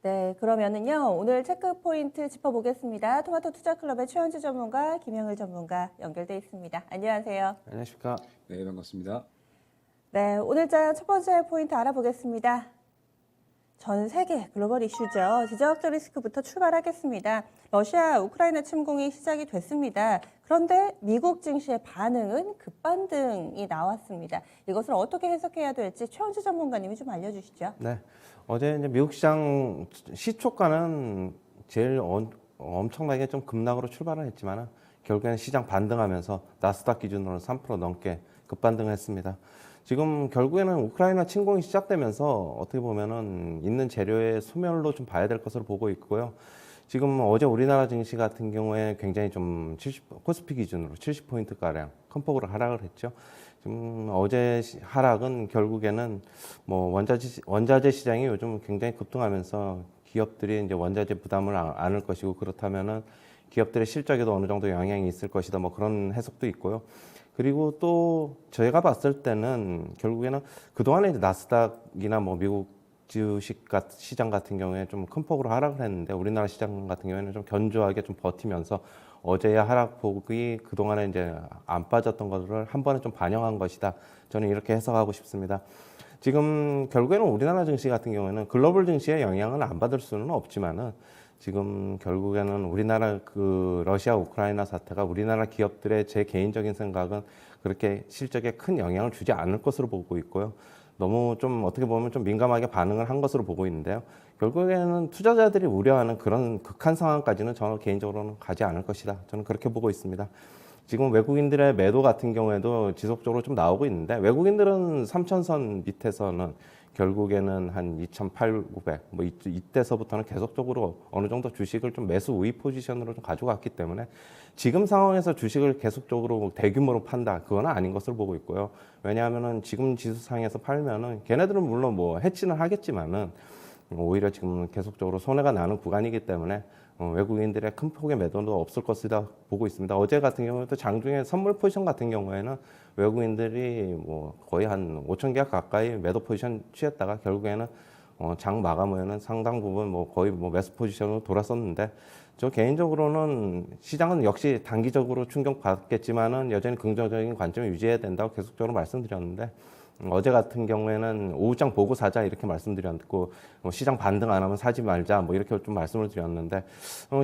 네, 그러면은요, 오늘 체크 포인트 짚어보겠습니다. 토마토 투자클럽의 최현주 전문가, 김영일 전문가 연결돼 있습니다. 안녕하세요. 안녕하십니까. 네, 반갑습니다. 네, 오늘자 첫 번째 포인트 알아보겠습니다. 전 세계 글로벌 이슈죠. 지정학적 리스크부터 출발하겠습니다. 러시아, 우크라이나 침공이 시작이 됐습니다. 그런데 미국 증시의 반응은 급반등이 나왔습니다. 이것을 어떻게 해석해야 될지 최원주 전문가님이 좀 알려주시죠. 네. 어제 이제 미국 시장 시초가는 제일 엄청나게 좀 급락으로 출발을 했지만 결국에는 시장 반등하면서 나스닥 기준으로는 3% 넘게 급반등을 했습니다. 지금 결국에는 우크라이나 침공이 시작되면서 어떻게 보면은 있는 재료의 소멸로 좀 봐야 될 것으로 보고 있고요. 지금 어제 우리나라 증시 같은 경우에 굉장히 좀 코스피 기준으로 70포인트 가량 큰 폭으로 하락을 했죠. 지금 어제 하락은 결국에는 뭐 원자재 시장이 요즘 굉장히 급등하면서 기업들이 이제 원자재 부담을 안을 것이고 그렇다면은 기업들의 실적에도 어느 정도 영향이 있을 것이다. 뭐 그런 해석도 있고요. 그리고 또 저희가 봤을 때는 결국에는 그동안에 이제 나스닥이나 뭐 미국 주식 시장 같은 경우에 좀 큰 폭으로 하락을 했는데 우리나라 시장 같은 경우에는 좀 견조하게 좀 버티면서 어제의 하락폭이 그동안에 이제 안 빠졌던 것을 한 번에 좀 반영한 것이다. 저는 이렇게 해석하고 싶습니다. 지금 결국에는 우리나라 증시 같은 경우에는 글로벌 증시의 영향은 안 받을 수는 없지만은 지금 결국에는 우리나라 그 러시아 우크라이나 사태가 우리나라 기업들의 제 개인적인 생각은 그렇게 실적에 큰 영향을 주지 않을 것으로 보고 있고요. 너무 좀 어떻게 보면 좀 민감하게 반응을 한 것으로 보고 있는데요. 결국에는 투자자들이 우려하는 그런 극한 상황까지는 저는 개인적으로는 가지 않을 것이다. 저는 그렇게 보고 있습니다. 지금 외국인들의 매도 같은 경우에도 지속적으로 좀 나오고 있는데 외국인들은 3천선 밑에서는 결국에는 한 2,800, 뭐 이때서부터는 계속적으로 어느 정도 주식을 좀 매수 우위 포지션으로 좀 가져갔기 때문에 지금 상황에서 주식을 계속적으로 대규모로 판다, 그건 아닌 것으로 보고 있고요. 왜냐하면은 지금 지수상에서 팔면은 걔네들은 물론 뭐 해치는 하겠지만은 오히려 지금 계속적으로 손해가 나는 구간이기 때문에 외국인들의 큰 폭의 매도도 없을 것이다 보고 있습니다. 어제 같은 경우에도 장중에 선물 포지션 같은 경우에는 외국인들이 뭐 거의 한 5천 계약 가까이 매도 포지션 취했다가 결국에는 장 마감 후에는 상당 부분 뭐 거의 뭐 매수 포지션으로 돌았었는데 저 개인적으로는 시장은 역시 단기적으로 충격받겠지만은 여전히 긍정적인 관점을 유지해야 된다고 계속적으로 말씀드렸는데 어제 같은 경우에는 오후장 보고 사자 이렇게 말씀드렸고 시장 반등 안 하면 사지 말자 뭐 이렇게 좀 말씀을 드렸는데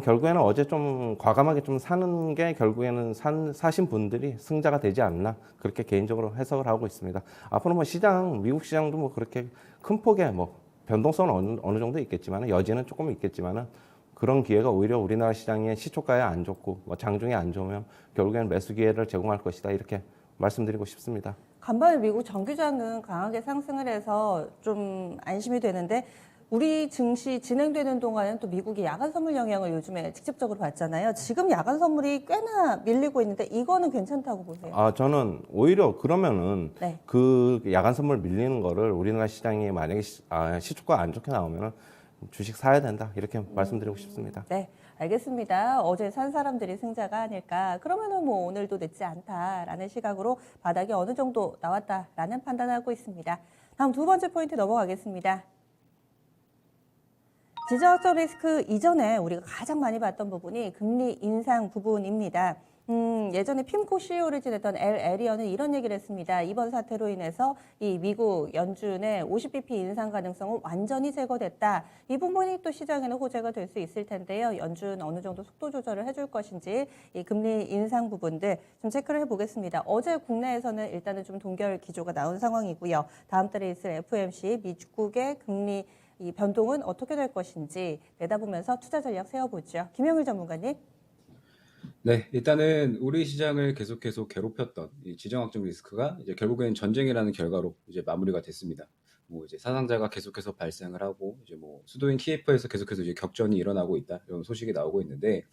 결국에는 어제 좀 과감하게 좀 사는 게 결국에는 사신 분들이 승자가 되지 않나 그렇게 개인적으로 해석을 하고 있습니다. 앞으로 뭐 시장 미국 시장도 뭐 그렇게 큰 폭의 뭐 변동성은 어느 정도 있겠지만 여지는 조금 있겠지만은 그런 기회가 오히려 우리나라 시장의 시초가에 안 좋고 뭐 장중에 안 좋으면 결국에는 매수 기회를 제공할 것이다 이렇게 말씀드리고 싶습니다. 간밤에 미국 정규장은 강하게 상승을 해서 좀 안심이 되는데 우리 증시 진행되는 동안은 또 미국이 야간 선물 영향을 요즘에 직접적으로 받잖아요. 지금 야간 선물이 꽤나 밀리고 있는데 이거는 괜찮다고 보세요? 저는 오히려 그러면은 네. 그 야간 선물 밀리는 거를 우리나라 시장이 만약에 시초가 안 좋게 나오면은 주식 사야 된다 이렇게 말씀드리고 싶습니다. 네, 알겠습니다. 어제 산 사람들이 승자가 아닐까. 그러면은 뭐 오늘도 늦지 않다라는 시각으로 바닥이 어느 정도 나왔다라는 판단하고 있습니다. 다음 두 번째 포인트 넘어가겠습니다. 지정학적 리스크 이전에 우리가 가장 많이 봤던 부분이 금리 인상 부분입니다. 예전에 핌코 CEO를 지냈던 엘 에리언은 이런 얘기를 했습니다. 이번 사태로 인해서 이 미국 연준의 50bp 인상 가능성은 완전히 제거됐다. 이 부분이 또 시장에는 호재가 될 수 있을 텐데요. 연준 어느 정도 속도 조절을 해줄 것인지 이 금리 인상 부분들 좀 체크를 해보겠습니다. 어제 국내에서는 일단은 좀 동결 기조가 나온 상황이고요. 다음 달에 있을 FOMC 미국의 금리 이 변동은 어떻게 될 것인지 내다보면서 투자 전략 세워보죠. 김영일 전문가님. 네, 일단은 우리 시장을 계속 괴롭혔던 이 지정학적 리스크가 이제 결국엔 전쟁이라는 결과로 이제 마무리가 됐습니다. 뭐 이제 사상자가 계속해서 발생을 하고 이제 뭐 수도인 키예프에서 계속해서 이제 격전이 일어나고 있다 이런 소식이 나오고 있는데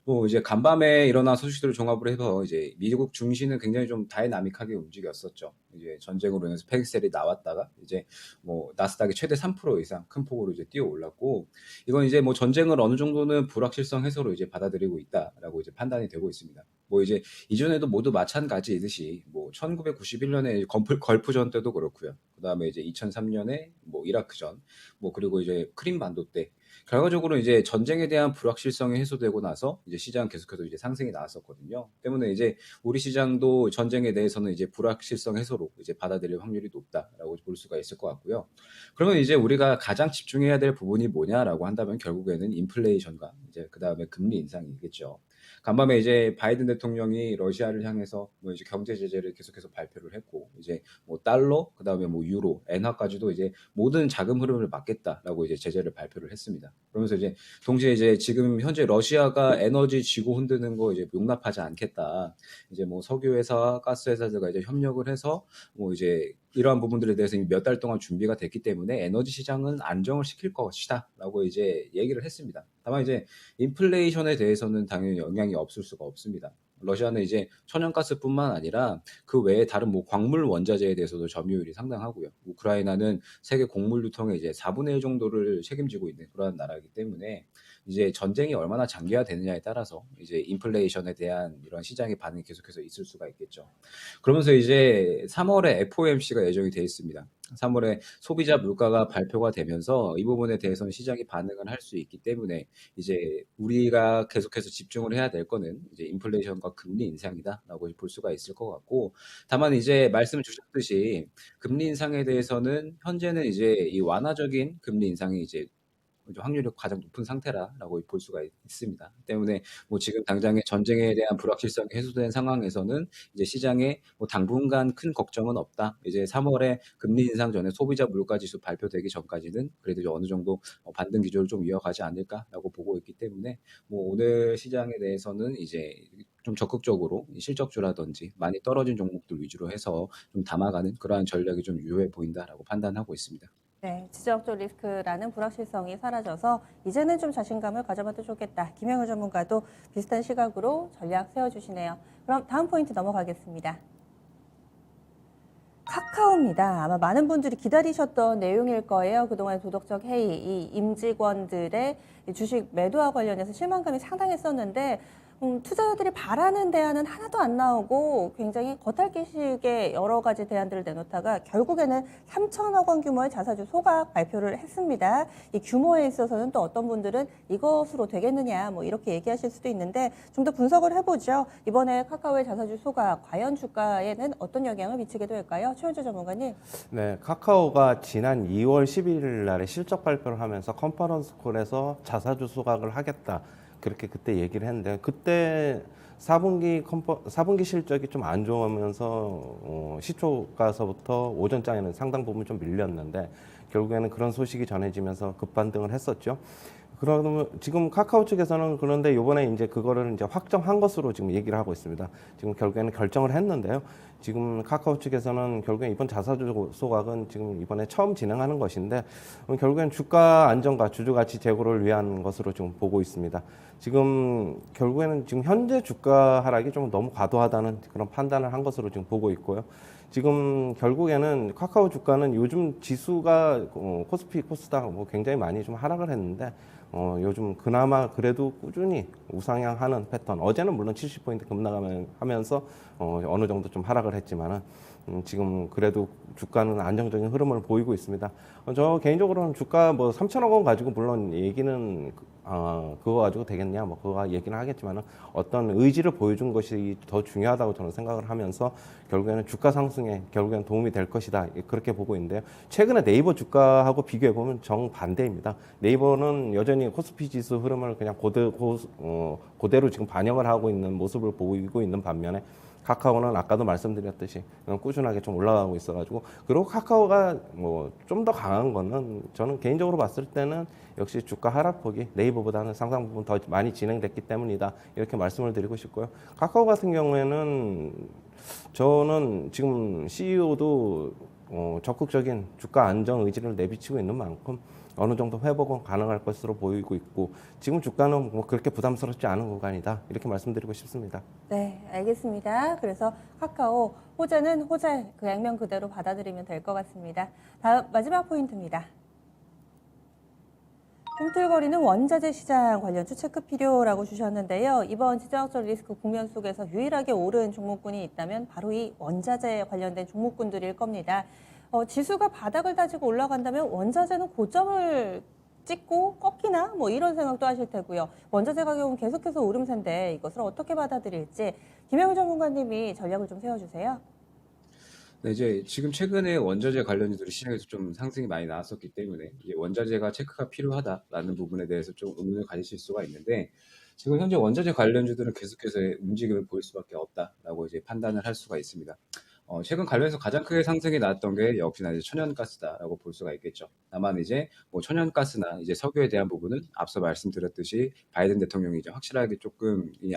뭐 이제 간밤에 일어난 소식들을 종합을 해서 이제 미국 증시는 굉장히 좀 다이나믹하게 움직였었죠. 이제 전쟁으로 인해서 폐기셀이 나왔다가 이제 뭐 나스닥이 최대 3% 이상 큰 폭으로 이제 뛰어 올랐고 이건 이제 뭐 전쟁을 어느 정도는 불확실성 해소로 이제 받아들이고 있다라고 이제 판단이 되고 있습니다. 뭐 이제 이전에도 모두 마찬가지이듯이 뭐 1991년에 걸프전 때도 그렇고요. 그다음에 이제 2003년에 뭐 이라크전, 뭐 그리고 이제 크림반도 때 결과적으로 이제 전쟁에 대한 불확실성이 해소되고 나서 이제 시장 계속해서 이제 상승이 나왔었거든요. 때문에 이제 우리 시장도 전쟁에 대해서는 이제 불확실성 해소로 이제 받아들일 확률이 높다라고 볼 수가 있을 것 같고요. 그러면 이제 우리가 가장 집중해야 될 부분이 뭐냐라고 한다면 결국에는 인플레이션과 이제 그다음에 금리 인상이겠죠. 간밤에 이제 바이든 대통령이 러시아를 향해서 뭐 이제 경제 제재를 계속해서 발표를 했고 이제 뭐 달러 그다음에 뭐 유로, 엔화까지도 이제 모든 자금 흐름을 막겠다라고 이제 제재를 발표를 했습니다. 그러면서 이제 동시에 이제 지금 현재 러시아가 에너지 쥐고 흔드는 거 이제 용납하지 않겠다. 이제 뭐 석유 회사와 가스 회사들과 이제 협력을 해서 뭐 이제 이러한 부분들에 대해서 이미 몇 달 동안 준비가 됐기 때문에 에너지 시장은 안정을 시킬 것이다라고 이제 얘기를 했습니다. 다만 이제 인플레이션에 대해서는 당연히 영향이 없을 수가 없습니다. 러시아는 이제 천연가스뿐만 아니라 그 외에 다른 뭐 광물 원자재에 대해서도 점유율이 상당하고요. 우크라이나는 세계 곡물 유통의 이제 4분의 1 정도를 책임지고 있는 그러한 나라이기 때문에 이제 전쟁이 얼마나 장기화되느냐에 따라서 이제 인플레이션에 대한 이런 시장의 반응이 계속해서 있을 수가 있겠죠. 그러면서 이제 3월에 FOMC가 예정이 돼 있습니다. 3월에 소비자 물가가 발표가 되면서 이 부분에 대해서는 시장이 반응을 할 수 있기 때문에 이제 우리가 계속해서 집중을 해야 될 거는 이제 인플레이션과 금리 인상이다라고 볼 수가 있을 것 같고, 다만 이제 말씀 주셨듯이 금리 인상에 대해서는 현재는 이제 이 완화적인 금리 인상이 이제 확률이 가장 높은 상태라고 볼 수가 있습니다. 때문에 뭐 지금 당장의 전쟁에 대한 불확실성이 해소된 상황에서는 이제 시장에 뭐 당분간 큰 걱정은 없다. 이제 3월에 금리 인상 전에 소비자 물가 지수 발표되기 전까지는 그래도 이제 어느 정도 반등 기조를 좀 이어가지 않을까라고 보고 있기 때문에 뭐 오늘 시장에 대해서는 이제 좀 적극적으로 실적주라든지 많이 떨어진 종목들 위주로 해서 좀 담아가는 그러한 전략이 좀 유효해 보인다라고 판단하고 있습니다. 네, 지정학적 리스크라는 불확실성이 사라져서 이제는 좀 자신감을 가져봐도 좋겠다. 김영우 전문가도 비슷한 시각으로 전략 세워주시네요. 그럼 다음 포인트 넘어가겠습니다. 카카오입니다. 아마 많은 분들이 기다리셨던 내용일 거예요. 그동안 도덕적 해이, 이 임직원들의 주식 매도와 관련해서 실망감이 상당했었는데 투자자들이 바라는 대안은 하나도 안 나오고 굉장히 겉핥기식의 여러 가지 대안들을 내놓다가 결국에는 3천억 원 규모의 자사주 소각 발표를 했습니다. 이 규모에 있어서는 또 어떤 분들은 이것으로 되겠느냐 뭐 이렇게 얘기하실 수도 있는데 좀 더 분석을 해보죠. 이번에 카카오의 자사주 소각 과연 주가에는 어떤 영향을 미치게 될까요? 최현주 전문가님. 네, 카카오가 지난 2월 11일 날에 실적 발표를 하면서 컨퍼런스 콜에서 자사주 소각을 하겠다. 그렇게 그때 얘기를 했는데 그때 4분기 실적이 좀 안 좋으면서 시초가서부터 오전장에는 상당 부분 좀 밀렸는데 결국에는 그런 소식이 전해지면서 급반등을 했었죠. 그러면 지금 카카오 측에서는 그런데 이번에 이제 그거를 이제 확정한 것으로 지금 얘기를 하고 있습니다. 지금 결국에는 결정을 했는데요. 지금 카카오 측에서는 결국엔 이번 자사주 소각은 지금 이번에 처음 진행하는 것인데 결국엔 주가 안정과 주주 가치 제고를 위한 것으로 지금 보고 있습니다. 지금 결국에는 지금 현재 주가 하락이 좀 너무 과도하다는 그런 판단을 한 것으로 지금 보고 있고요. 지금 결국에는 카카오 주가는 요즘 지수가 코스피, 코스닥 뭐 굉장히 많이 좀 하락을 했는데 요즘 그나마 그래도 꾸준히 우상향하는 패턴. 어제는 물론 70포인트 급락하면서 어느 정도 좀 하락을 했지만은 지금 그래도 주가는 안정적인 흐름을 보이고 있습니다. 저 개인적으로는 주가 뭐 3천억 원 가지고 물론 얘기는 그거 가지고 되겠냐 뭐 그거 얘기는 하겠지만은 어떤 의지를 보여준 것이 더 중요하다고 저는 생각을 하면서 결국에는 주가 상승에 결국에는 도움이 될 것이다 그렇게 보고 있는데요. 최근에 네이버 주가하고 비교해 보면 정반대입니다. 네이버는 여전히 코스피 지수 흐름을 그냥 그대로 지금 반영을 하고 있는 모습을 보이고 있는 반면에 카카오는 아까도 말씀드렸듯이 꾸준하게 좀 올라가고 있어가지고 그리고 카카오가 뭐 좀 더 강한 거는 저는 개인적으로 봤을 때는 역시 주가 하락폭이 네이버보다는 상당 부분 더 많이 진행됐기 때문이다 이렇게 말씀을 드리고 싶고요. 카카오 같은 경우에는 저는 지금 CEO도 적극적인 주가 안정 의지를 내비치고 있는 만큼 어느 정도 회복은 가능할 것으로 보이고 있고 지금 주가는 뭐 그렇게 부담스럽지 않은 구간이다 이렇게 말씀드리고 싶습니다. 네, 알겠습니다. 그래서 카카오 호재는 호재 그 액면 그대로 받아들이면 될 것 같습니다. 다음 마지막 포인트입니다. 꿈틀거리는 원자재 시장 관련주 체크 필요라고 주셨는데요. 이번 지정학적 리스크 국면 속에서 유일하게 오른 종목군이 있다면 바로 이 원자재 관련된 종목군들일 겁니다. 지수가 바닥을 다지고 올라간다면 원자재는 고점을 찍고 꺾이나 뭐 이런 생각도 하실 테고요. 원자재 가격은 계속해서 오름세인데 이것을 어떻게 받아들일지 김영우 전문가님이 전략을 좀 세워주세요. 네, 이제 지금 최근에 원자재 관련주들이 시장에서 좀 상승이 많이 나왔었기 때문에 이제 원자재가 체크가 필요하다라는 부분에 대해서 좀 의문을 가지실 수가 있는데 지금 현재 원자재 관련주들은 계속해서 움직임을 보일 수밖에 없다라고 이제 판단을 할 수가 있습니다. 최근 관련해서 가장 크게 상승이 나왔던 게 역시나 이제 천연가스다라고 볼 수가 있겠죠. 다만 이제 뭐 천연가스나 이제 석유에 대한 부분은 앞서 말씀드렸듯이 바이든 대통령이 이제 확실하게 조금 이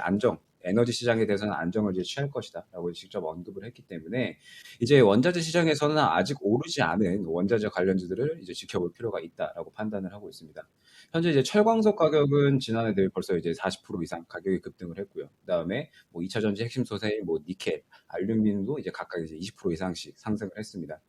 에너지 시장에 대해서는 안정을 이제 취할 것이다라고 직접 언급을 했기 때문에 이제 원자재 시장에서는 아직 오르지 않은 원자재 관련주들을 이제 지켜볼 필요가 있다라고 판단을 하고 있습니다. 현재 이제 철광석 가격은 지난해 대비 벌써 이제 40% 이상 가격이 급등을 했고요. 그다음에 뭐 2차 전지 핵심 소재인 뭐 니켈, 알루미늄도 이제 각각 이제 20% 이상씩 상승을 했습니다.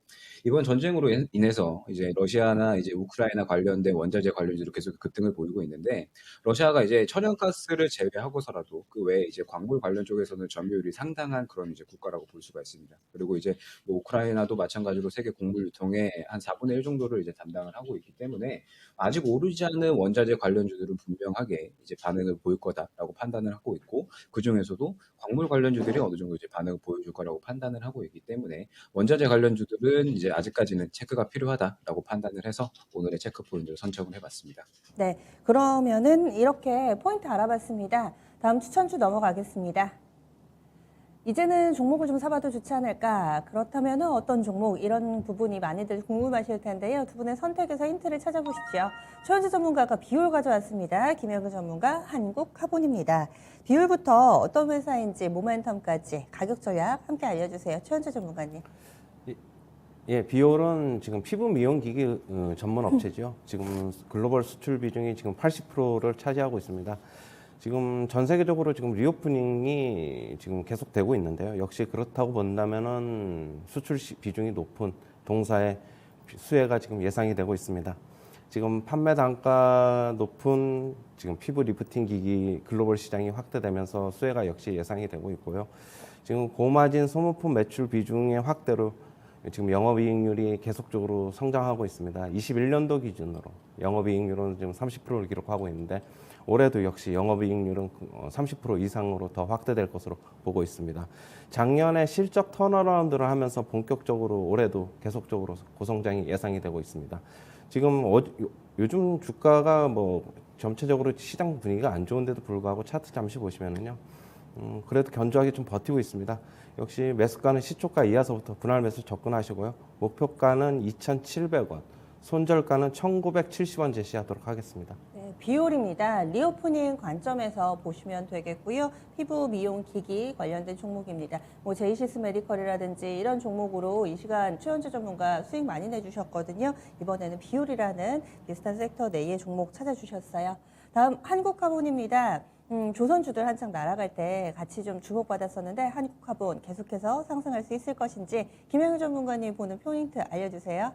이번 전쟁으로 인해서 이제 러시아나 이제 우크라이나 관련된 원자재 관련주로 계속 급등을 보이고 있는데 러시아가 이제 천연가스를 제외하고서라도 그 외에 이제 광물 관련 쪽에서는 점유율이 상당한 그런 이제 국가라고 볼 수가 있습니다. 그리고 이제 뭐 우크라이나도 마찬가지로 세계 곡물 유통의 한 4분의 1 정도를 이제 담당을 하고 있기 때문에 아직 오르지 않은 원자재 관련주들은 분명하게 이제 반응을 보일 거다라고 판단을 하고 있고 그 중에서도 광물 관련주들이 어느 정도 이제 반응을 보여줄 거라고 판단을 하고 있기 때문에 원자재 관련주들은 이제 아직까지는 체크가 필요하다라고 판단을 해서 오늘의 체크 포인트를 선정을 해봤습니다. 네, 그러면은 이렇게 포인트 알아봤습니다. 다음 추천주 넘어가겠습니다. 이제는 종목을 좀 사봐도 좋지 않을까? 그렇다면 어떤 종목? 이런 부분이 많이들 궁금하실 텐데요. 두 분의 선택에서 힌트를 찾아보십시오. 최현주 전문가가 비율 가져왔습니다. 김영우 전문가 한국카본입니다. 비율부터 어떤 회사인지 모멘텀까지 가격 전략 함께 알려주세요. 최현주 전문가님. 예, 비올은 지금 피부 미용 기기 전문 업체죠. 지금 글로벌 수출 비중이 지금 80%를 차지하고 있습니다. 지금 전 세계적으로 지금 리오프닝이 지금 계속되고 있는데요. 역시 그렇다고 본다면은 수출 비중이 높은 동사의 수혜가 지금 예상이 되고 있습니다. 지금 판매 단가 높은 지금 피부 리프팅 기기 글로벌 시장이 확대되면서 수혜가 역시 예상이 되고 있고요. 지금 고마진 소모품 매출 비중의 확대로 지금 영업이익률이 계속적으로 성장하고 있습니다. 21년도 기준으로 영업이익률은 지금 30%를 기록하고 있는데 올해도 역시 영업이익률은 30% 이상으로 더 확대될 것으로 보고 있습니다. 작년에 실적 턴어라운드를 하면서 본격적으로 올해도 계속적으로 고성장이 예상이 되고 있습니다. 지금 요즘 주가가 뭐 전체적으로 시장 분위기가 안 좋은데도 불구하고 차트 잠시 보시면은요. 그래도 견조하게 좀 버티고 있습니다. 역시 매수가는 시초가 이하서부터 분할 매수 접근하시고요. 목표가는 2,700원, 손절가는 1,970원 제시하도록 하겠습니다. 네, 비율입니다. 리오프닝 관점에서 보시면 되겠고요. 피부 미용 기기 관련된 종목입니다. 뭐 제이시스 메디컬이라든지 이런 종목으로 이 시간 최현주 전문가 수익 많이 내주셨거든요. 이번에는 비율이라는 비슷한 섹터 내의 종목 찾아주셨어요. 다음 한국카본입니다. 조선주들 한창 날아갈 때 같이 좀 주목받았었는데 한국카본 계속해서 상승할 수 있을 것인지 김영우 전문가님 보는 포인트 알려주세요.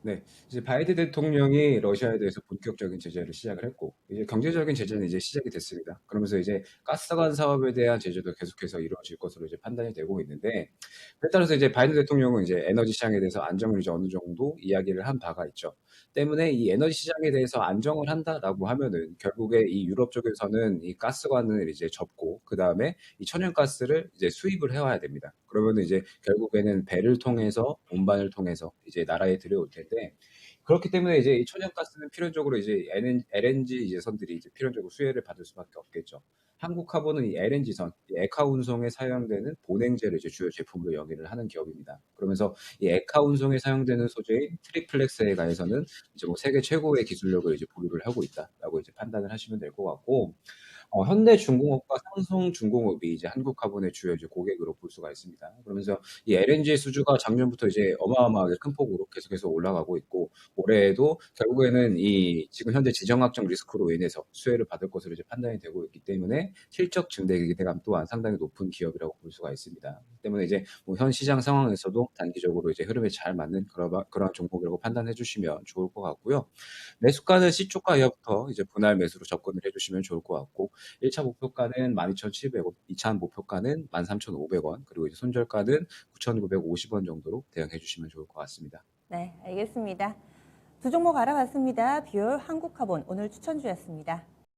네, 이제 바이든 대통령이 러시아에 대해서 본격적인 제재를 시작을 했고, 이제 경제적인 제재는 이제 시작이 됐습니다. 그러면서 이제 가스관 사업에 대한 제재도 계속해서 이루어질 것으로 이제 판단이 되고 있는데, 그에 따라서 이제 바이든 대통령은 이제 에너지 시장에 대해서 안정을 이제 어느 정도 이야기를 한 바가 있죠. 때문에 이 에너지 시장에 대해서 안정을 한다라고 하면은 결국에 이 유럽 쪽에서는 이 가스관을 이제 접고, 그 다음에 이 천연가스를 이제 su입을 해와야 됩니다. 그러면은 이제 결국에는 배를 통해서 운반을 통해서 이제 나라에 들여올 텐데 그렇기 때문에 이제 이 천연가스는 필연적으로 이제 LNG 이제 선들이 이제 필연적으로 수혜를 받을 수밖에 없겠죠. 한국화보는 이 LNG선, 이 에카 운송에 사용되는 보냉제를 이제 주요 제품으로 영위를 하는 기업입니다. 그러면서 이 에카 운송에 사용되는 소재인 트리플렉스에 가해서는 이제 뭐 세계 최고의 기술력을 이제 보유를 하고 있다라고 이제 판단을 하시면 될 것 같고 현대중공업과 삼성중공업이 이제 한국화분의 주요 이제 고객으로 볼 수가 있습니다. 그러면서 이 LNG 수주가 작년부터 이제 어마어마하게 큰 폭으로 계속해서 올라가고 있고, 올해에도 결국에는 이 지금 현재 지정학적 리스크로 인해서 수혜를 받을 것으로 이제 판단이 되고 있기 때문에 실적 증대 기대감 또한 상당히 높은 기업이라고 볼 수가 있습니다. 그렇기 때문에 이제 뭐 현 시장 상황에서도 단기적으로 이제 흐름에 잘 맞는 그러한 종목이라고 판단해 주시면 좋을 것 같고요. 매수가는 시초가 이하부터 이제 분할 매수로 접근을 해주시면 좋을 것 같고, 1차 목표가는 12,700원, 2차 목표가는 13,500원, 그리고 이제 손절가는 9,950원 정도로 대응해 주시면 좋을 것 같습니다. 네, 알겠습니다. 두 종목 알아봤습니다. 비올 한국화본 오늘 추천주였습니다.